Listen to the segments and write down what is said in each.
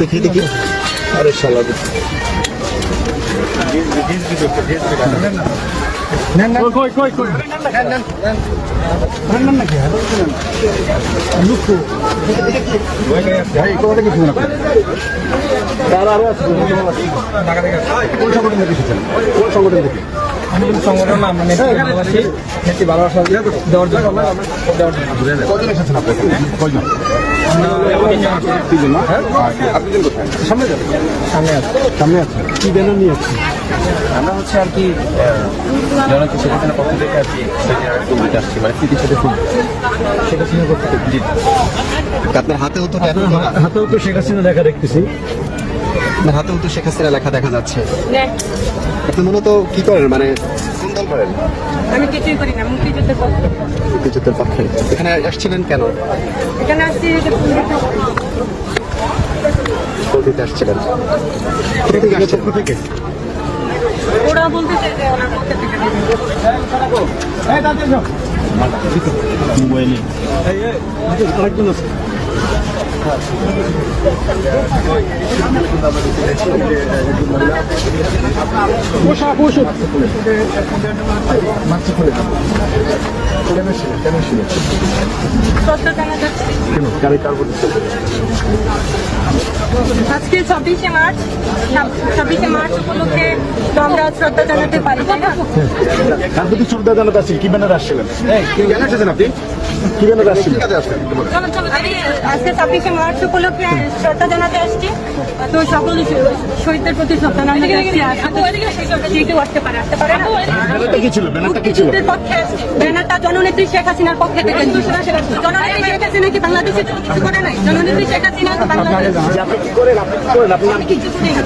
দেখি দেখি। আরে শালা আমি কিন্তু সংগঠন নাম ভালোবাসি নেত্রী ভালোবাসা দেওয়ার জন্য কজন এসেছেন আপনি? কয়জন? আপনি কোথায়? সামনে যাবেন? সামনে আছে। সামনে আছে। কি ব্যানার নিয়ে আসছেন? আমরা হচ্ছে আর কি জনকে সেখানে পক্ষ থেকে আর কি ফুল দিতে আসছি, মানে স্মৃতির সাথে ফুল শেখ হাসিনা করতে জি। আপনার হাতেও তো হাতেও তো শেখ হাসিনা দেখা দেখতেছি। আপনার হাতেও তো শেখ হাসিনা লেখা দেখা যাচ্ছে। আপনি মূলত কি করেন, মানে কোন দল করেন? আমি কিছুই করি না, মুক্তিযুদ্ধের পক্ষে। মুক্তিযুদ্ধের পক্ষে। এখানে আসছিলেন কেন? এখানে আসছি যে ভোট দিতে আসছিলেন। কোথা থেকে আসছেন? থেকে ওরা বলতে চাই যে ওনার পক্ষে থেকে আরেকজন আছে। শ্রদ্ধা জানাতে চাচ্ছি। আজকে 26শে মার্চ উপলক্ষে তো আমরা শ্রদ্ধা জানাতে পারি, তাই না? তার প্রতি শ্রদ্ধা জানাতে আসছেন। কি ব্যানার আসছিলেন? কেন এসেছেন আপনি? কি ব্যানার আসছিলেন? আজকে 26শে মার্চ উপলক্ষে শ্রদ্ধা জানাতে আসছি। তো সকল শহীদদের প্রতি শ্রদ্ধা জানাতে আসছি। যে কেউ আসতে পারে না। ব্যানারটা কি ছিল? ব্যানারটা কি ছিল? মুক্তিযুদ্ধের পক্ষে আসছি। ব্যানারটা জননেত্রী শেখ হাসিনার পক্ষে থেকে। জননেত্রী শেখ হাসিনা কি বাংলাদেশে কিছু করে নাই? জননেত্রী শেখ হাসিনা তো বাংলাদেশ আপনি কি করেন? আপনি কি করেন? আপনার নাম কি?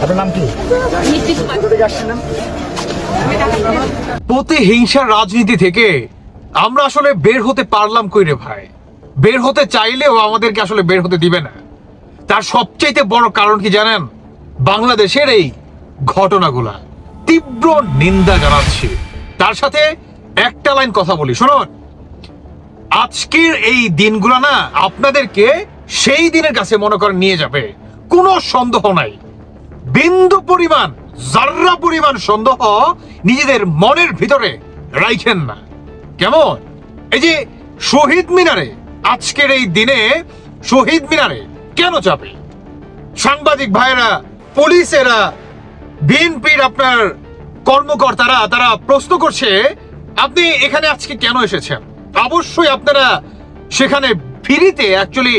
আপনার নাম কি? নিশ্চিত কোথা থেকে আসছিলেন? প্রতিহিংসার রাজনীতি থেকে আমরা আসলে বের হতে পারলাম কই রে ভাই? বের হতে চাইলেও আমাদেরকে আসলে বের হতে দিবে না। তার সবচেয়ে বড় কারণ কি জানেন? বাংলাদেশের এই ঘটনাগুলা তীব্র নিন্দা জানাচ্ছি। তার সাথে একটা লাইন কথা বলি, শুনুন। আজকের এই দিনগুলা না আপনাদেরকে সেই দিনের কাছে মনে করেন নিয়ে যাবে, কোনো সন্দেহ নাই। বিন্দু পরিমাণ, জাররা পরিমাণ সন্দেহ নিজেদের মনের ভিতরে রাখেন না। কেমন? এই যে শহীদ মিনারে, আজকের এই দিনে শহীদ মিনারে কেন যাবে? সাংবাদিক ভাইয়েরা, পুলিশেরা, বিএনপির আপনার কর্মকর্তারা তারা প্রশ্ন করছে আপনি এখানে আজকে কেন এসেছেন? অবশ্যই আপনারা সেখানে ফ্রিতে অ্যাকচুয়ালি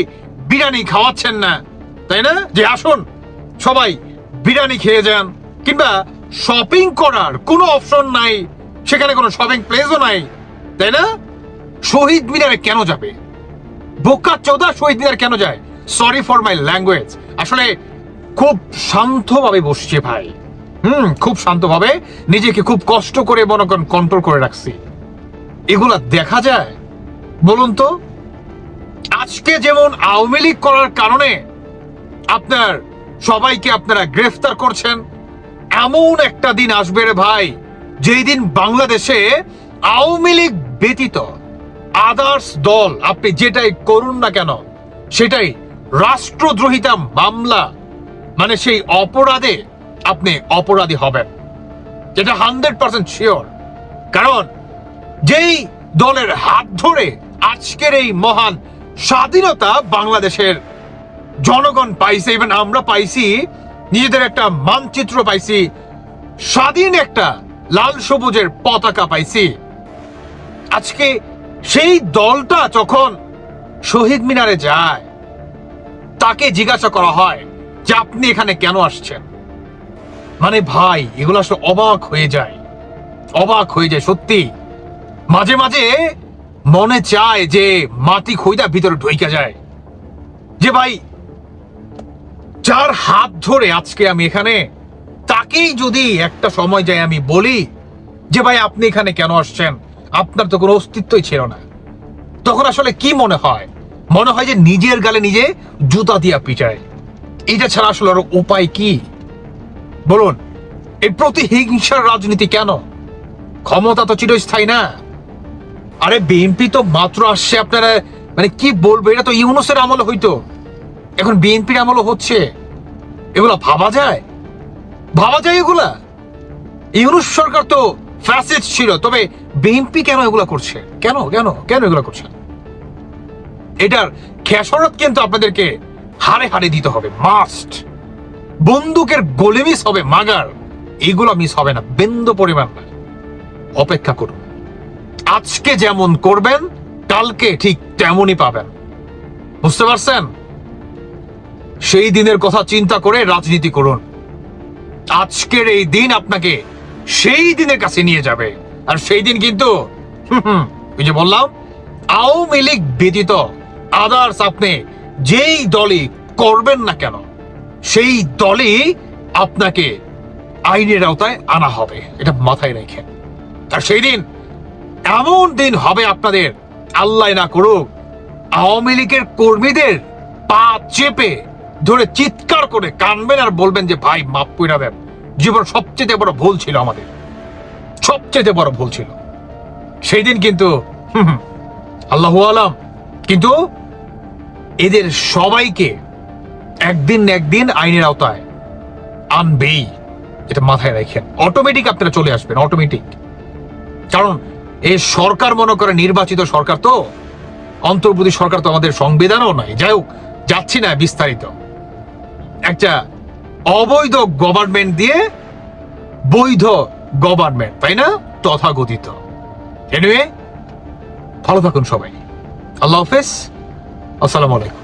বিরিয়ানি খাওয়াচ্ছেন না, তাই না? যে আসুন সবাই বিরিয়ানি খেয়ে যান, কিংবা শপিং করার কোনো অপশন নাই, সেখানে কোনো শপিং প্লেসও নাই, তাই না? শহীদ মিনারে কেন যাবে? বোকা চোদা শহীদ মিনার কেন যায়? Sorry for my language. আসলে খুব শান্তভাবে বসছে ভাই, খুব শান্তভাবে নিজেকে খুব কষ্ট করে মনে করেন কন্ট্রোল করে রাখছি। এগুলা দেখা যায় বলুন তো? আজকে যেমন আওয়ামী লীগ করার কারণে আপনার সবাইকে আপনারা গ্রেফতার করছেন, এমন একটা দিন আসবে রে ভাই যেই দিন বাংলাদেশে আওয়ামী লীগ ব্যতীত আদার্স দল আপনি যেটাই করুন না কেন সেটাই রাষ্ট্রদ্রোহিতা মামলা, মানে সেই অপরাধে আপনি অপরাধী হবেন, যেটা 100% শিওর। কারণ যেই দলের হাত ধরে আজকের এই মহান স্বাধীনতা বাংলাদেশের জনগণ পাইছে, ইভেন আমরা পাইছি, নিজেদের একটা মানচিত্র পাইছি, স্বাধীন একটা লাল সবুজের পতাকা পাইছি, আজকে সেই দলটা যখন শহীদ মিনারে যায় তাকে জিজ্ঞাসা করা হয় যে আপনি এখানে কেন আসছেন? মানে ভাই এগুলো আসলে অবাক হয়ে যায়, অবাক হয়ে যায় সত্যি। মাঝে মাঝে মনে চায় যে মাটি খইদা ভিতরে ঢুইকা যায়, যে ভাই যার হাত ধরে আজকে আমি এখানে, তাকেই যদি একটা সময় যায় আমি বলি যে ভাই আপনি এখানে কেন আসছেন, আপনার তো কোনো অস্তিত্বই ছিল না, তখন আসলে কি মনে হয়? মনে হয় যে নিজের গালে নিজে জুতা দিয়া পিটায়। এটা ছাড়া আসলে আর উপায় কি বলুন? এই প্রতিহিংসার রাজনীতি কেন? ক্ষমতা তো চিরস্থায়ী না। আরে বিএনপি তো মাত্র আসছে, আপনারা মানে কি বলবো, এটা তো ইউনূসের আমলে হইতো, এখন বিএনপির আমলও হচ্ছে, এগুলা ভাবা যায়? ভাবা যায় এগুলা? ইউনূস সরকার তো ফ্যাসিস্ট ছিল, তবে বিএনপি কেন এগুলা করছে? কেন কেন কেন এগুলা করছে? এটার খেসারত কিন্তু আপনাদেরকে হারে হারে দিতে হবে, মাস্ট। বন্দুকের গোলে মিস হবে মাগার, এগুলো মিস হবে না, বিন্দু পরিমাণ না। অপেক্ষা করুন, আজকে যেমন করবেন কালকে ঠিক তেমনই পাবেন, বুঝতে পারছেন? সেই দিনের কথা চিন্তা করে রাজনীতি করুন। আজকের এই দিন আপনাকে সেই দিনের কাছে নিয়ে যাবে, আর সেই দিন কিন্তু ওই যে বললাম, আওয়ামী লীগ ব্যতীত আদার্স আপনি যেই দলই করবেন না কেন সেই দলই আপনাকে আইনের আওতায় আনা হবে, এটা মাথায় রেখে। আর সেই দিন এমন দিন হবে আপনাদের, আল্লাহ না করুক, আওয়ামী লীগের কর্মীদের পা চেপে ধরে চিৎকার করে কানবেন আর বলবেন যে ভাই মাফ কইরা দেন, জীবন সবচেয়ে বড় ভুল ছিল আমাদের, সবচেয়ে বড় ভুল ছিল। সেই দিন কিন্তু আল্লাহু আলাম, কিন্তু এদের সবাইকে একদিন না একদিন আইনের আওতায় আনবেই, এটা মাথায় রাখেন। অটোমেটিক আপনারা চলে আসবেন, অটোমেটিক। কারণ এই সরকার মনে করে নির্বাচিত সরকার, তো অন্তর্বর্তী সরকার তো আমাদের সংবিধানও নাই। যাই হোক, যাচ্ছি না বিস্তারিত। একটা অবৈধ গভর্নমেন্ট দিয়ে বৈধ গভর্নমেন্ট, তাই না? তথাকথিত। এনিওয়ে, ভালো থাকুন সবাই। আল্লাহ হাফেজ, আসসালামু আলাইকুম।